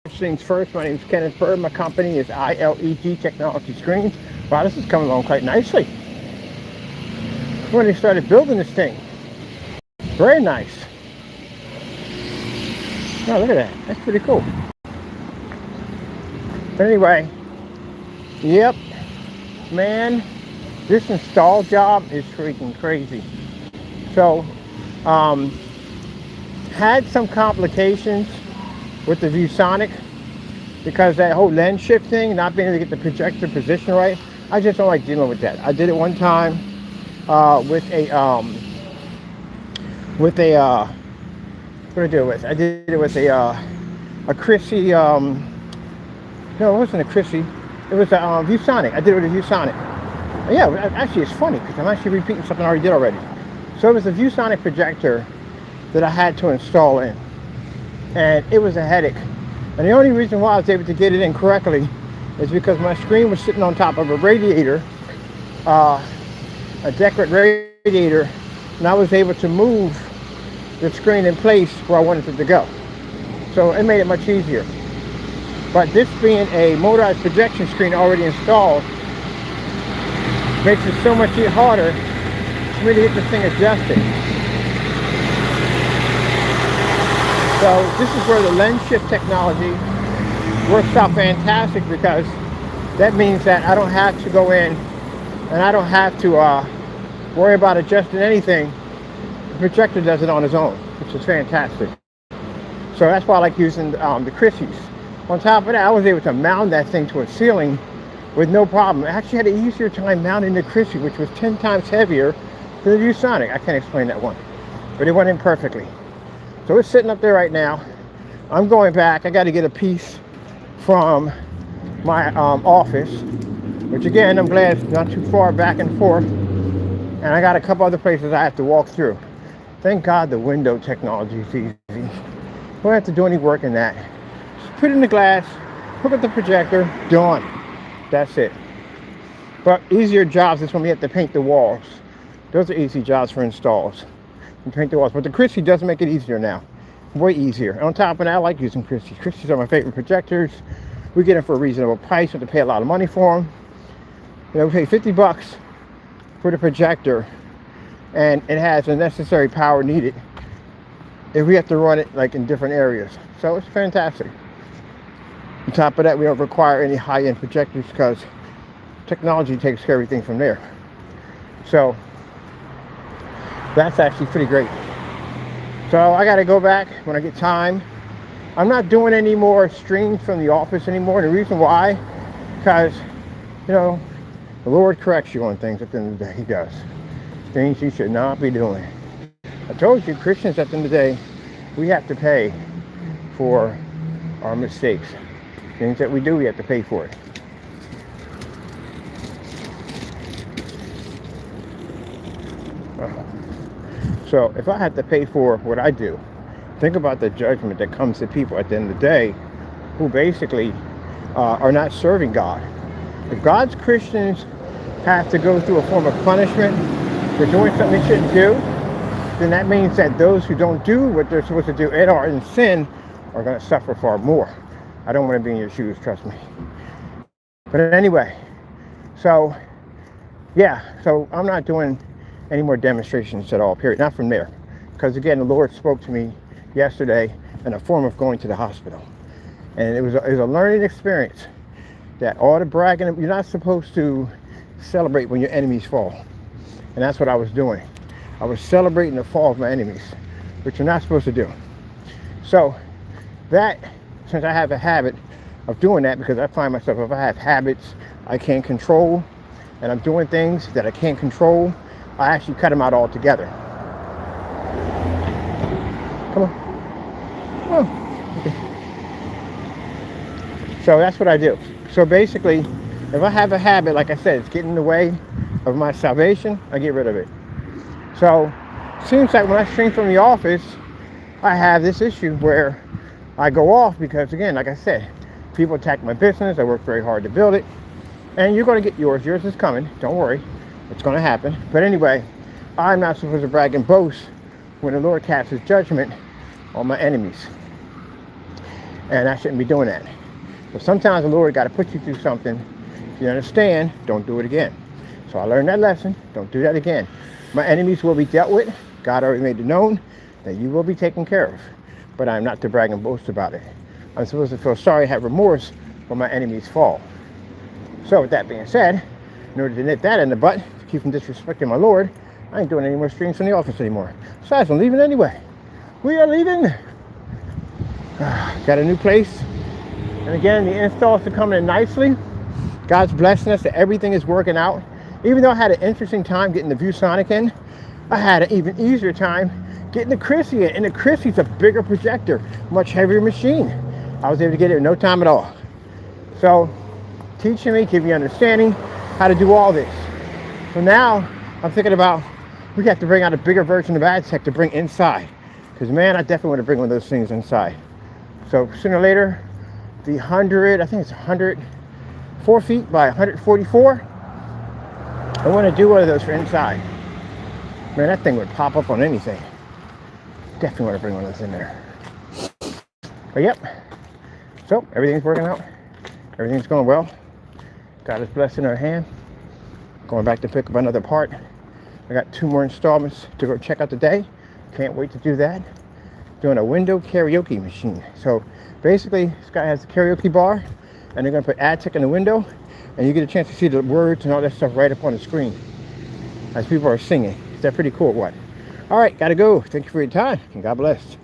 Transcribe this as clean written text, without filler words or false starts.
First things first, my name is Kenneth Bird. My company is ILEG Technology Screens. Wow, this is coming along quite nicely. When they started building this thing, very nice. Oh, look at that. That's pretty cool. But anyway, yep, man, this install job is freaking crazy. So, had some complications with the ViewSonic because that whole lens shift thing, not being able to get the projector position right. I just don't like dealing with that. I did it one time with a what did I do it with? I did it with a Chrissy. No, it wasn't a Chrissy. It was a ViewSonic. I did it with a ViewSonic. Yeah, actually, it's funny because I'm actually repeating something I already did already. So it was a ViewSonic projector that I had to install in, and it was a headache. And the only reason why I was able to get it in correctly is because my screen was sitting on top of a radiator, a decorative radiator, and I was able to move the screen in place where I wanted it to go. So it made it much easier. But this being a motorized projection screen already installed makes it so much harder for me to get this thing adjusted. So this is where the lens shift technology works out fantastic, because that means that I don't have to go in and I don't have to worry about adjusting anything. The projector does it on its own, which is fantastic. So that's why I like using the Chrissies. On top of that, I was able to mount that thing to a ceiling with no problem. I actually had an easier time mounting the Chrissy, which was 10 times heavier than the ViewSonic. I can't explain that one, but it went in perfectly. So it's sitting up there right now. I'm going back. I got to get a piece from my office, which again, I'm glad it's not too far back and forth. And I got a couple other places I have to walk through. Thank God the window technology is easy. Don't have to do any work in that. Just put it in the glass, hook up the projector, done. That's it. But easier jobs is when we have to paint the walls. Those are easy jobs for installs. And paint the walls. But the Christie does make it easier now. Way easier. And on top of that, I like using Christies. Christies are my favorite projectors. We get them for a reasonable price. We have to pay a lot of money for them. You know, we pay 50 bucks for the projector, and it has the necessary power needed if we have to run it like in different areas. So it's fantastic. On top of that, we don't require any high-end projectors because technology takes care of everything from there. So that's actually pretty great. So I got to go back when I get time. I'm not doing any more streams from the office anymore. And the reason why, because, you know, the Lord corrects you on things at the end of the day. He does. Things you should not be doing. I told you, Christians, at the end of the day, we have to pay for our mistakes. Things that we do, we have to pay for it. So if I have to pay for what I do, think about the judgment that comes to people at the end of the day who basically are not serving God. If God's Christians have to go through a form of punishment for doing something they shouldn't do, then that means that those who don't do what they're supposed to do and are in sin are going to suffer far more. I don't want to be in your shoes, trust me. But anyway, so yeah, so I'm not doing any more demonstrations at all, period. Not from there. Because again, the Lord spoke to me yesterday in a form of going to the hospital. And it was a learning experience that all the bragging, you're not supposed to celebrate when your enemies fall. And that's what I was doing. I was celebrating the fall of my enemies, which you're not supposed to do. So that, since I have a habit of doing that, because I find myself, if I have habits I can't control, and I'm doing things that I can't control, I actually cut them out altogether. Come on. Oh, okay. So that's what I do. So basically, if I have a habit, like I said, it's getting in the way of my salvation, I get rid of it. So it seems like when I stream from the office, I have this issue where I go off because, again, like I said, people attack my business. I work very hard to build it. And you're going to get yours. Yours is coming. Don't worry. It's going to happen. But anyway, I'm not supposed to brag and boast when the Lord casts his judgment on my enemies. And I shouldn't be doing that. But sometimes the Lord got to put you through something. If you understand, don't do it again. So I learned that lesson. Don't do that again. My enemies will be dealt with. God already made it known that you will be taken care of. But I'm not to brag and boast about it. I'm supposed to feel sorry, have remorse when my enemies fall. So with that being said, in order to nip that in the butt, to keep from disrespecting my Lord, I ain't doing any more streams from the office anymore. Besides, I'm leaving anyway. We are leaving. Got a new place. And again, the installs are coming in nicely. God's blessing us that everything is working out. Even though I had an interesting time getting the ViewSonic in, I had an even easier time getting the Chrissy in. And the Chrissy's a bigger projector, much heavier machine. I was able to get it in no time at all. So, teaching me, giving me understanding how to do all this. So now, I'm thinking about, we have to bring out a bigger version of AdTech to bring inside. Because man, I definitely want to bring one of those things inside. So sooner or later, the 100, I think it's 104 feet by 144. I want to do one of those for inside. Man, that thing would pop up on anything. Definitely want to bring one of those in there. But yep. So everything's working out. Everything's going well. God is blessing our hand. Going back to pick up another part. I got 2 more installments to go check out today. Can't wait to do that. Doing a window karaoke machine. So basically, this guy has a karaoke bar, and they're going to put AdTech in the window, and you get a chance to see the words and all that stuff right up on the screen as people are singing. Is that pretty cool or what? All right, gotta go. Thank you for your time, and God bless.